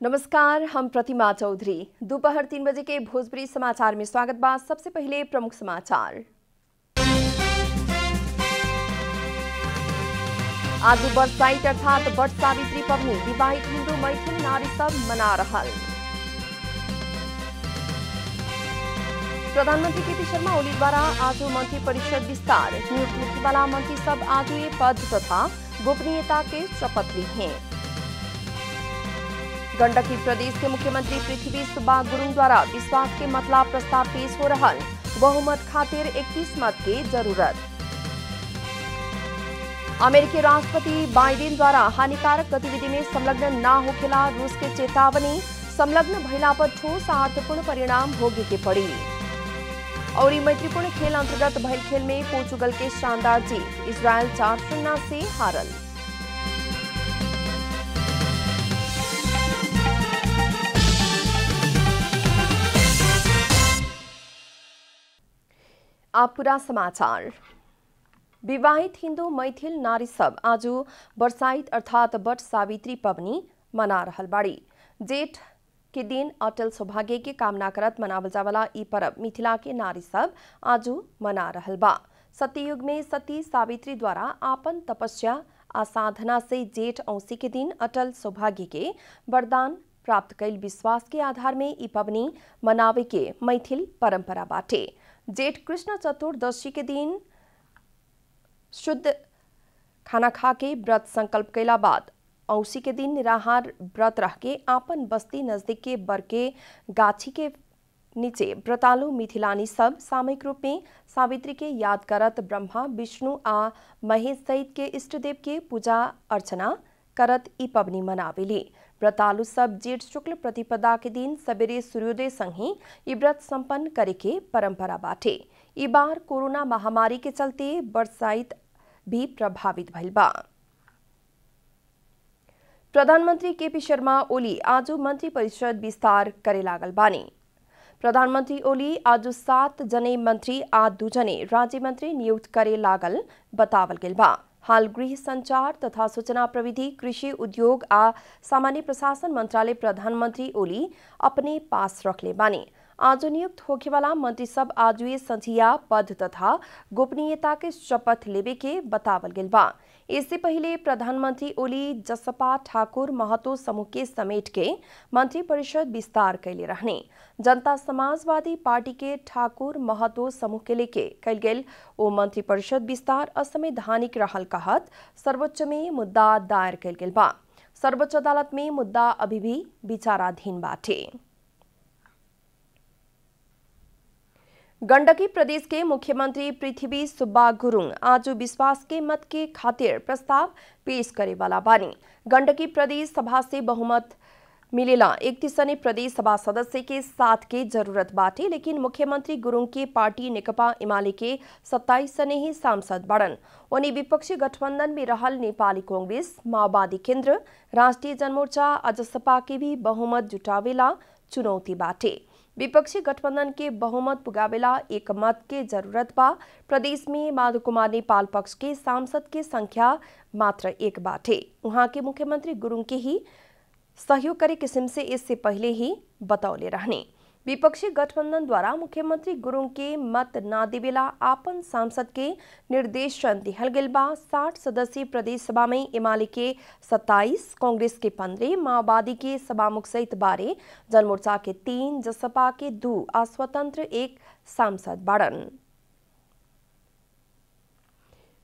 नमस्कार, हम प्रतिमा चौधरी। दोपहर 3 बजे के भोजपुरी समाचार में स्वागत बा। सबसे पहले प्रमुख समाचार। आज बरसाइत अर्थात बट सावित्री पवनी विवाहित हिंदू मैथिल नारी सब मना रहल। प्रधानमंत्री केपी शर्मा ओली द्वारा आज मंत्री परिषद विस्तार। नियुक्त होने वाला मंत्री सब आज ये पद तथा गोपनीयता के शपथ ली हैं। गंडकी प्रदेश के मुख्यमंत्री पृथ्वी सुब्बा गुरुङ द्वारा विश्वास के मतला प्रस्ताव पेश हो रहा। बहुमत खातिर 31 मत के जरूरत। अमेरिकी राष्ट्रपति बाइडेन द्वारा हानिकारक गतिविधि में संलग्न न होखेला रूस के चेतावनी। संलग्न भइला पर ठोस अर्थपूर्ण परिणाम भोगे के पड़ी। और मैत्रीपूर्ण खेल अंतर्गत भइल खेल में पोर्चुगल के शानदार जीत। इजरायल 4-0 से हारल। आप पूरा समाचार। विवाहित हिंदू मैथिल नारी सब आज बरसाइत अर्थात बट सावित्री पवनी मना रहल बाड़ी। जेठ के दिन अटल सौभाग्य के कामना करत मनावल जावला ई पर्व मिथिला के नारी सब आज मना रहल बा। सत्ययुग में सती सावित्री द्वारा आपन तपस्या आ साधना से जेठ औसी के दिन अटल सौभाग्य के वरदान प्राप्त कैल विश्वास के आधार में ई पवनी मनावे के मैथिल परंपरा बाटे। जेठ कृष्ण चतुर्दशी के दिन शुद्ध खाना खा के व्रत संकल्प कैला बाद औसी के दिन निराहार व्रत रह के आपन बस्ती नजदीक के बर के गाछी के नीचे व्रतालु मिथिलानी सब सामूहिक रूप में सावित्री के याद करत ब्रह्मा विष्णु आ महेश सहित के इष्टदेव के पूजा अर्चना करत ई पवनी मनावेली। व्रतालु सब जेठ शुक्ल प्रतिपदा के दिन सवेरे सूर्योदय संगे ई व्रत संपन्न करे के परंपरा बाटे। ई बार कोरोना महामारी के चलते बरसाइत भी प्रभावित भइल बा। प्रधानमंत्री केपी शर्मा ओली आज मंत्री परिषद विस्तार करे लागल बानी। प्रधानमंत्री ओली आज 7 जने मंत्री आ 2 जने राज्य मंत्री नियुक्त करे लागल बतावल गेल बा। हाल गृह संचार तथा सूचना प्रविधि कृषि उद्योग आ सामान्य प्रशासन मंत्रालय प्रधानमंत्री ओली अपने पास रखले बानी। आज नियुक्त होखे वाला मंत्री सब आज ये संझिया पद तथा गोपनीयता के शपथ लेवे के बतावल गेल बा। इससे पहले प्रधानमंत्री ओली जसपा ठाकुर महतो समूह के समेट के मंत्री परिषद विस्तार कैले रहने। जनता समाजवादी पार्टी के ठाकुर महतो समूह के लेके कैल गेल ओ मंत्री परिषद विस्तार असंवैधानिक रहल कहत सर्वोच्च में मुद्दा दायर कैल गेल बा। सर्वोच्च अदालत में मुद्दा अभी भी विचाराधीन बाटे। गंडकी प्रदेश के मुख्यमंत्री पृथ्वी सुब्बा गुरुङ आज विश्वास के मत के खातिर प्रस्ताव पेश करे वाला बानी। गंडकी प्रदेश सभा से बहुमत मिलेला 31 सने प्रदेश सभा सदस्य के साथ के जरूरत बाटे, लेकिन मुख्यमंत्री गुरुङ के पार्टी नेकपा एमाले के 27 सने ही सांसद बड़न। वनी विपक्षी गठबंधन में रहल नेपाली कांग्रेस, माओवादी केन्द्र, राष्ट्रीय जनमोर्चा, अजसपा के भी बहुमत जुटावेला चुनौती बाटे। विपक्षी गठबंधन के बहुमत पुगावेला एक मत के जरूरत बा। प्रदेश में माधव कुमार नेपाल पक्ष के सांसद के संख्या मात्र 1 बाटे। वहां के मुख्यमंत्री गुरुङ के ही सहयोग करे किस्म से इससे पहले ही बतौले रहने। विपक्षी गठबंधन द्वारा मुख्यमंत्री गुरुङ के मत ना देवेला आपन सांसद के निर्देशन दिहल गेल बा। 60 सदस्यीय प्रदेश सभा में एमाले के 27, कांग्रेस के 15, माओवादी के सभामुख सहित 12, जनमोर्चा के 3, जसपा के 2 आ स्वतंत्र 1 सांसद बाड़न।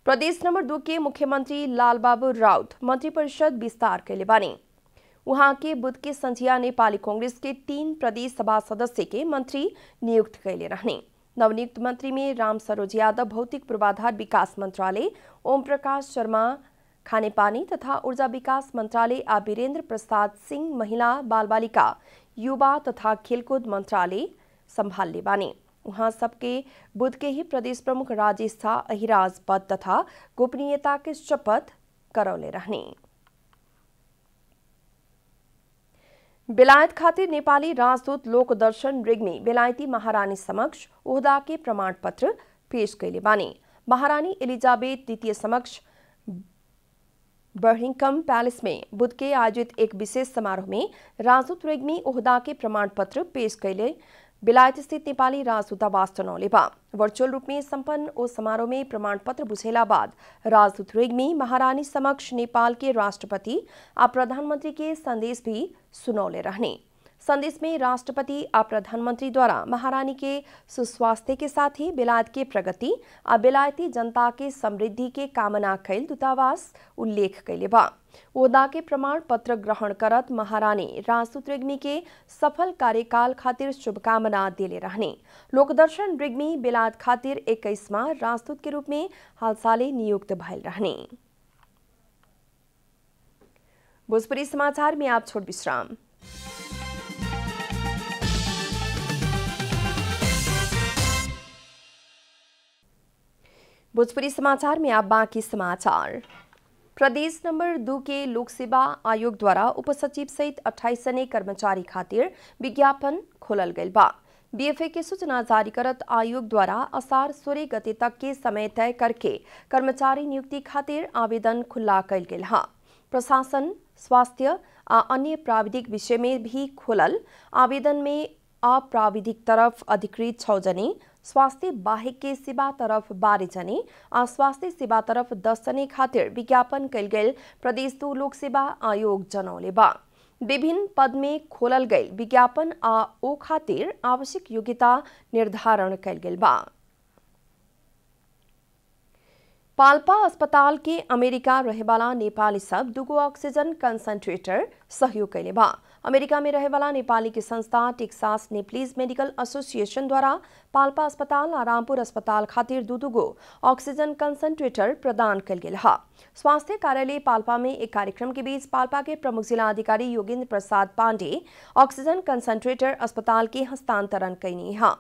प्रदेश नंबर 2 के मुख्यमंत्री लालबाबू राउत मंत्री परिषद विस्तार कैले बानी। वहां के बुध के संझिया नेपाली कांग्रेस के 3 प्रदेश सभा सदस्य के मंत्री नियुक्त कैले रहने। नवनियुक्त मंत्री में राम सरोज यादव भौतिक पूर्वाधार विकास मंत्रालय, ओम प्रकाश शर्मा खानेपानी तथा ऊर्जा विकास मंत्रालय आ वीरेंद्र प्रसाद सिंह महिला बाल बालिका युवा तथा खेलकूद मंत्रालय संभालने बानी। वहां सबके बुध के ही प्रदेश प्रमुख राजेश झा अहिराज पद तथा गोपनीयता के शपथ करौले रहने। बेलायत खातिर नेपाली राजदूत लोकदर्शन रिग्मी बेलायती महारानी समक्ष ओहदा के प्रमाण पत्र पेश कैले बानी। महारानी एलिजाबेथ द्वितीय समक्ष बर्मिंघम पैलेस में बुध के आयोजित एक विशेष समारोह में राजदूत रेग्मी ओहदा के प्रमाण पत्र पेश कैले बेलायत स्थित नेपाली राजदूतावास जनौले बा। वर्चुअल रूप में संपन्न उस समारोह में प्रमाण पत्र बुझेला बाद राजदूत रेग्मी महारानी समक्ष नेपाल के राष्ट्रपति और प्रधानमंत्री के संदेश भी सुनौले रहने। संदेश में राष्ट्रपति और प्रधानमंत्री द्वारा महारानी के सुस्वास्थ्य के साथ ही बेलायत के प्रगति और बेलायती जनता के समृद्धि के कामना कैल दूतावास उल्लेख कैले बा। ओहदा के प्रमाण पत्र ग्रहण करत महारानी राजदूत रेग्मी के सफल कार्यकाल खातिर शुभकामना दिले रहने। लोकदर्शन रेग्मी बेलायत खातिर 21वां राजदूत के रूप में हालसाले नियुक्त भइल रहने। भोजपुरी समाचार में आप छोट विश्राम। भोजपुरी समाचार में आप बाकी समाचार। प्रदेश नंबर 2 के लोक सेवा आयोग द्वारा उपसचिव सहित 28 जने कर्मचारी खातिर विज्ञापन खोलल गई बा। बीएफए के सूचना जारी करत आयोग द्वारा असार 16 गते तक के समय तय करके कर्मचारी नियुक्ति खातिर आवेदन खुला कैल गेल हा। प्रशासन, स्वास्थ्य आ अन्य प्राविधिक विषय में भी खोलल आवेदन में अप्राविधिक तरफ अधिकृत 6 जने, स्वास्थ्य बाहेक के सेवा तरफ 12 जने और स्वास्थ्य सेवा तरफ 10 जने खातिर विज्ञापन कैल गेल प्रदेश 2 लोक सेवा आयोग जनौले बा। विभिन्न पद में खोलल गई विज्ञापन आ ओ खातिर आवश्यक योग्यता निर्धारण कैल गेल बा। पाल्पा अस्पताल के अमेरिका रहेवाला नेपाली सब 2 ऑक्सीजन कंसंट्रेटर सहयोग कैले बा। अमेरिका में रहेवाला नेपाली की संस्था टेक्सास नेप्लीज मेडिकल एसोसिएशन द्वारा पाल्पा अस्पताल और रामपुर अस्पताल खातिर 2 ऑक्सीजन कंसंट्रेटर प्रदान कल गेल हा। स्वास्थ्य कार्यालय पाल्पा में एक कार्यक्रम के बीच पाल्पा के प्रमुख जिला अधिकारी योगेंद्र प्रसाद पांडे ऑक्सीजन कंसंट्रेटर अस्पताल के हस्तांतरण कैनी हा।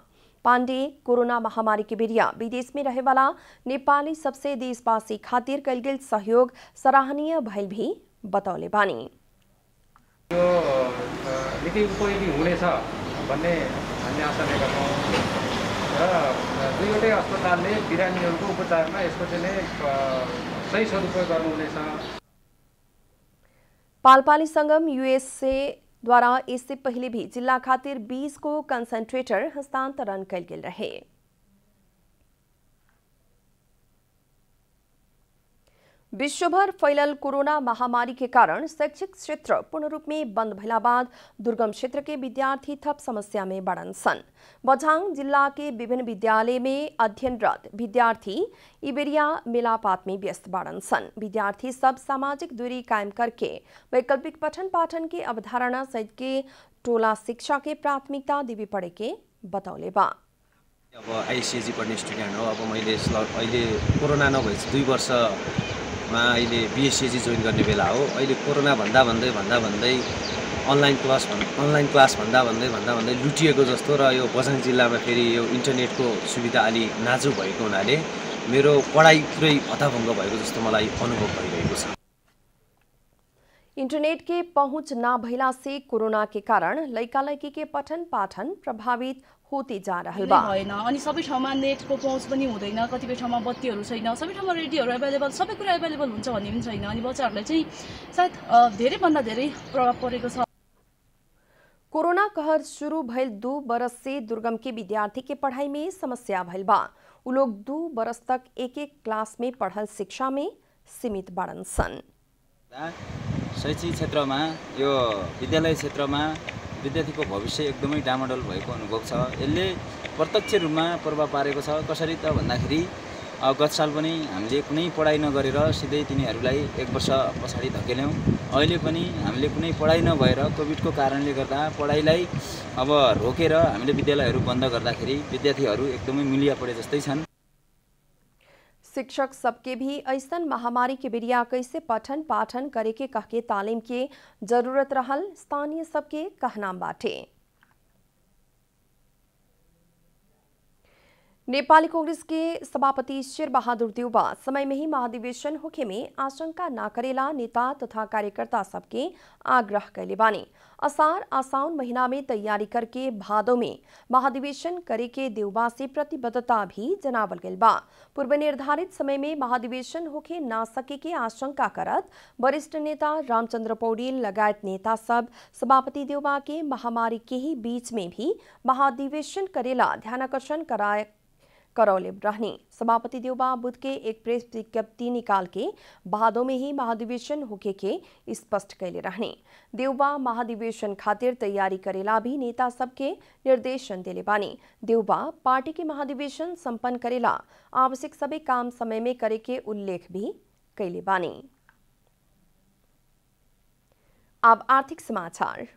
पांडे कोरोना महामारी के बेरिया विदेश में रहेवाला नेपाली सबसे देशवासी खातिर कल गेल सहयोग सराहनीय भइल भी बतौले बानी। यो निकै उपयोगी हुनेछ भन्ने हामी आशा गरेका छौँ र दुईवटै अस्पतालले बिरामीहरूको उपचारमा यसको चाहिँ सही सदुपयोग गर्नुहुनेछ। पाल्पाली संगम यूएसए द्वारा इससे पहले भी जिला खातिर 20 को कंसंट्रेटर हस्तांतरण कल गेल रहे। विश्वभर फैलल कोरोना महामारी के कारण शैक्षिक क्षेत्र पूर्ण रूप में बंद भइला बाद दुर्गम क्षेत्र के विद्यार्थी थप समस्या में बढ़न सन। बझाङ जिला के विभिन्न विद्यालय में अध्ययनरत विद्यार्थी इबेरिया मेलापात में व्यस्त बढ़न सन। विद्यार्थी सब सामाजिक दूरी कायम करके वैकल्पिक पठन पाठन के अवधारणा सहित के टोला शिक्षा के प्राथमिकता दिवी पड़े के बतौले बा। अब आईसीएसई पढ्ने स्टुडेन्ट हो। अब मैले अहिले कोरोना नभएपछि 2 वर्ष मा अहिले बीएससी जोइन गर्ने बेला हो। अहिले कोरोना भन्दा भन्दै अनलाइन क्लास भन्दा भन्दै लुटिएको जस्तो र यो बझाङ जिल्लामा फेरि यो इन्टरनेटको सुविधा अलि नाजुक भएको हुनाले मेरो पढाइ पुरै हताभङ्ग भएको जस्तो मलाई अनुभव भइरहेको छ। इंटरनेट के पहुंच न भइला से कोरोना के कारण लैका लैकी के पठन पाठन प्रभावित होती जा रहल बा। होइन अनि सबै ठाउँमा नेटको पहुँच पनि हुँदैन, कतिपय ठाउँमा बत्तीहरू छैन, सबै ठाउँमा रेडियोहरू एभाइलेबल, सबै कुरा एभाइलेबल हुन्छ भन्ने पनि छैन। अनि बच्चाहरूलाई चाहिँ सायद धेरै भन्दा धेरै प्रभाव परेको छ। कोरोना कहर शुरू भइल 2 बरस से दुर्गम के विद्यार्थी के पढ़ाई में समस्या भइल बा। उ लोग 2 बरस तक एक क्लास में पढ़ल शिक्षा में सीमित बाड़न सन। शैक्षिक क्षेत्रमा यो विद्यालय क्षेत्रमा विद्यार्थीको भविष्य एकदमै डामाडोल भएको अनुभव छ। यसले प्रत्यक्ष रूपमा प्रभाव पारेको छ। कसरी त भन्दाखेरि गत साल पनि हामीले कुनै पढाइ नगरेर सिधै तिनीहरूलाई 1 वर्ष पछाडि धकेल्यौँ। अहिले पनि हामीले कुनै पढाइ नभएर कोभिडको कारणले गर्दा पढाइलाई अब रोकेर हामीले विद्यालयहरू बन्द गर्दाखेरि विद्यार्थीहरू एकदमै मिलिया परे जस्तै छन्। शिक्षक सबके भी ऐसन महामारी के बेरिया कैसे पठन पाठन करे के कह के तालीम के जरूरत रहल स्थानीय सबके कहना बाटे। नेपाली कांग्रेस के सभापति शेरबहादुर देउबा समय में ही महाधिवेशन होखे में आशंका न करेला नेता तथा कार्यकर्ता सबके आग्रह कैले बानी। असार आसाउन महीना में तैयारी करके भादों में महाधिवेशन करे के देउबा से प्रतिबद्धता भी जनावल गइल बा। पूर्व निर्धारित समय में महाधिवेशन होखे ना सके के आशंका करत वरिष्ठ नेता रामचंद्र पौडेल लगायत नेता सब सभापति देउबा के महामारी के ही बीच में भी महाधिवेशन करेला ध्यानाकर्षण करौले रहने। सभापति देउबा बुध के एक प्रेस विज्ञप्ति निकाल के भादों में ही महाधिवेशन होके के स्पष्ट कैले रहने। देउबा महाधिवेशन खातिर तैयारी करेला भी नेता सबके निर्देशन देले बानी। देउबा पार्टी के महाधिवेशन संपन्न करेला आवश्यक सभी काम समय में करे के उल्लेख भी कैले बानी। अब आर्थिक समाचार।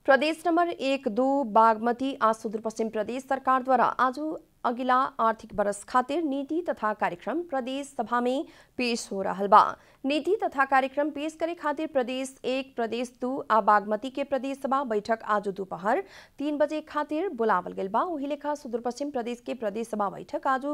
प्रदेश नंबर 1-2 बागमती आ सुदूरपश्चिम प्रदेश सरकार द्वारा आज अगिला आर्थिक वर्ष खातिर नीति तथा कार्यक्रम प्रदेश सभा में पेश हो रहा बा। नीति तथा कार्यक्रम पेश करे खातिर प्रदेश 1, प्रदेश 2 आ बागमती के प्रदेश सभा बैठक आज दोपहर 3 बजे खातिर बुलावल गइल बा। वही लेखा सुदूरपश्चिम प्रदेश के प्रदेश सभा बैठक आज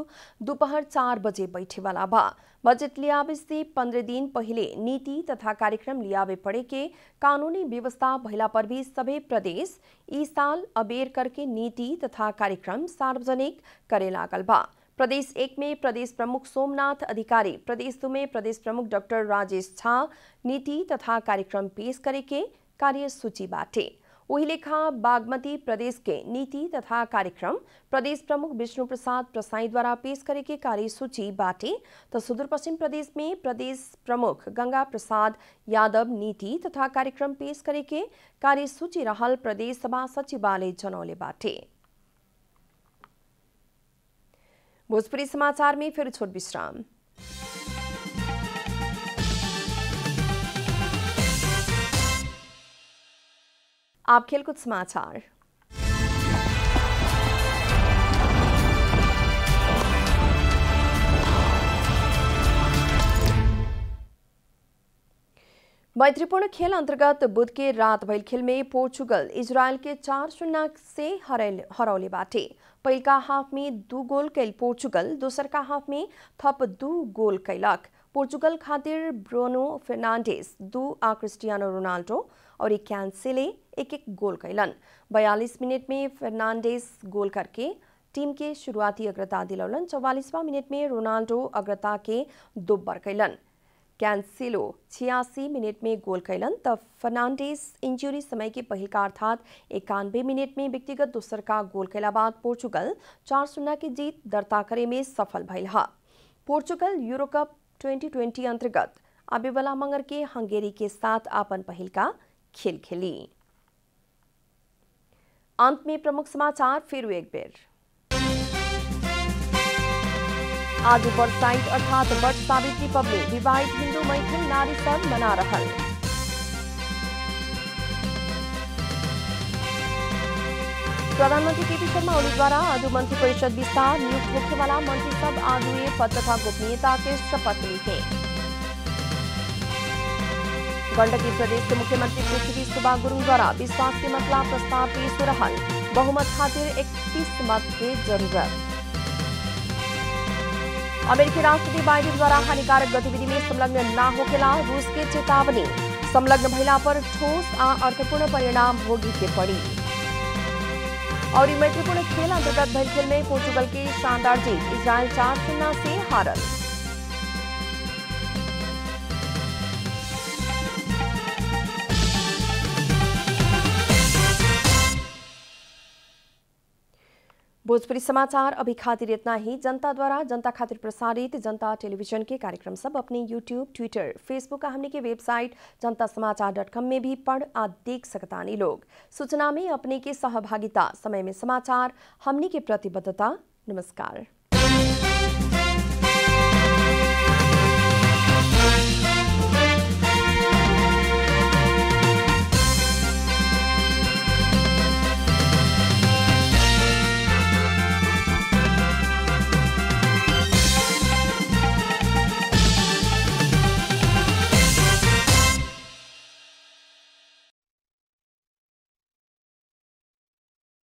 दोपहर 4 बजे बैठे वाला बा। बजट लियावे से 15 दिन पहले नीति तथा कार्यक्रम लियावे पड़े के कानूनी व्यवस्था भइला पर भी सभी प्रदेश ई साल अबेर करके नीति तथा कार्यक्रम सार्वजनिक करे लागल बा। प्रदेश 1 में प्रदेश प्रमुख सोमनाथ अधिकारी, प्रदेश 2 में प्रदेश प्रमुख डॉक्टर राजेश झा नीति तथा कार्यक्रम पेश करे के कार्यसूची बाटे। वही लेखा बागमती प्रदेश के नीति तथा कार्यक्रम प्रदेश प्रमुख विष्णु प्रसाद प्रसाई द्वारा पेश करे के कार्यसूची बाटे। तो सुदूरपश्चिम प्रदेश में प्रदेश प्रमुख गंगा प्रसाद यादव नीति तथा कार्यक्रम पेश करे के कार्यसूची रहल प्रदेश सभा सचिवालय जनौले बाटे। भोजपुरी समाचार में फिर छोट विश्राम। आप खेलकूद समाचार। मैत्रीपूर्ण खेल अंतर्गत बुध के रात भइल खेल में पोर्चुगल इजरायल के 4-0 से हरौले बाटे। पहिलका हाफ में 2 गोल कैल पोर्चुगल, दोसरका हाफ में थप 2 गोल कैलक। पोर्चुगल खातिर ब्रुनो फर्नांडिस 2 आ क्रिस्टियानो रोनाल्डो और कैंसेले एक गोल कैलन। 42 मिनट में फर्नांडिस गोल करके टीम के शुरुआती अग्रता दिलौलन। 44वां मिनट में रोनाल्डो अग्रता के दोब्बर कैलन। कैंसेलो 86 मिनट में गोल कैलन। तब फर्नांडिस इंजुरी समय के पहिलका अर्थात 91 मिनट में व्यक्तिगत दोसर का गोल कैला बाद पोर्चुगल 4-0 की जीत दर्ता करे में सफल भइल हा। पोर्चुगल यूरो कप 2020 अंतर्गत आबेवाला मंगर के हंगेरी के साथ अपन पहिलका खेल खेली। अंत में प्रमुख समाचार फिर एक बेर। आज बरसाइत अर्थात वट सावित्री पबनी विवाहित हिंदू मैथिल नारी सब मना रहल। प्रधानमंत्री केपी शर्मा ओली द्वारा आज मंत्री परिषद विस्तार नियुक्त होने वाला मंत्री सब आज पद तथा गोपनीयता के शपथ ली। गंडकी प्रदेश के मुख्यमंत्री पृथ्वी सुब्बा गुरुङ द्वारा विश्वास के मतला प्रस्ताव पेश हो रहल। बहुमत खातिर 31 मत के जरूरत। अमेरिकी राष्ट्रपति बाइडेन द्वारा हानिकारक गतिविधि में संलग्न न होकेला रूस के चेतावनी। संलग्न भइला पर ठोस आ अर्थपूर्ण परिणाम भोगी के पड़ी। और मैत्रीपूर्ण खेल अंतर्गत भइल खेल में पोर्चुगल की शानदार जीत, इजरायल 4-0 से हारल। भोजपुरी समाचार अभी खातिर इतना ही। जनता द्वारा जनता खातिर प्रसारित जनता टेलीविजन के कार्यक्रम सब अपने यूट्यूब, ट्विटर, फेसबुक हमने के वेबसाइट जनतासमाचार.com में भी पढ़ आ देख सकतानी लोग। सूचना में अपने के सहभागिता, समय में समाचार, हमने के प्रतिबद्धता। नमस्कार।